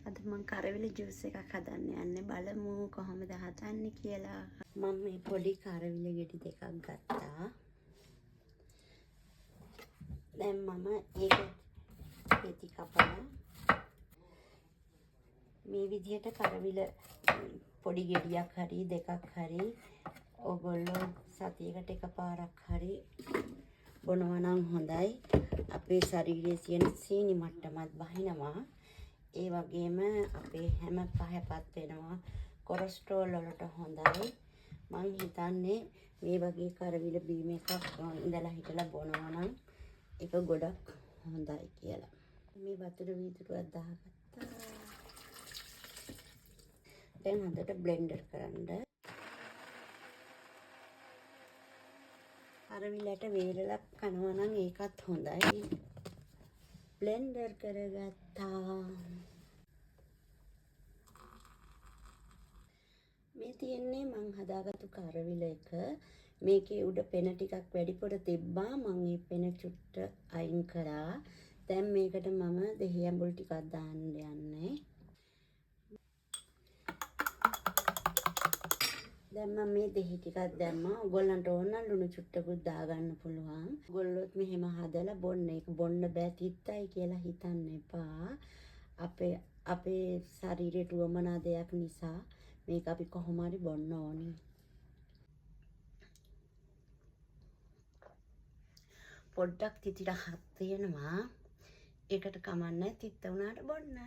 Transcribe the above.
අද මම කරවිල ජූස් එකක් හදන්න යන්නේ. බලමු කොහොමද හදන්නේ කියලා. මම මේ පොඩි කරවිල ගෙඩි දෙකක් ගත්තා. දැන් මම ඒක පෙති කපලා මේ විදිහට කරවිල පොඩි ගෙඩියක් හරි දෙකක් හරි ඔයගොල්ලෝ සතියකට එකපාරක් හරි බොනවා නම් හොඳයි. අපේ ශරීරයේ තියෙන සීනි මට්ටමත් බහිනවා. ඒ වගේම අපේ හැම පහපත් වෙනවා. කොලෙස්ටරෝල් වලට හොඳයි. මං හිතන්නේ මේ වගේ කරවිල බීම එකක් ඉඳලා හිටලා බොනවා නම් ඒක ගොඩක් හොඳයි කියලා. මේ වතුර වීදුරුවක් දාගත්තා. දැන් හොඳට බ්ලෙන්ඩර් කරන්න. කරවිලට වේලලා කනවා නම් ඒකත් හොඳයි. බ්ලෙන්ඩර් කරගත්තා. මේ තියෙන්නේ මං හදාගත්තු කරවිල එක. මේකේ උඩ පෙන ටිකක් වැඩිපුර තිබ්බා. මං මේ පෙන චුට්ට අයින් කරා. දැන් මේකට මම දෙහි ඇඹුල් ටිකක් දාන්න යන්නේ. දැන් මම මේ දෙහි ටිකක් දැම්මා. ඔයගොල්ලන්ට ඕන නම් ලුණු චුට්ටකුත් දාගන්න පුළුවන්. ඔයගොල්ලොත් මෙහෙම හදලා බොන්න. ඒක බොන්න බෑ තිත්තයි කියලා හිතන්න එපා. අපේ ශරීරයට උවමනා දෙයක් නිසා මේක අපි කොහොම හරි බොන්න ඕනි. පොඩ්ඩක් තිතිරහක් තියෙනවා. ඒකට කමන්නේ තිත්ත උනාට බොන්න.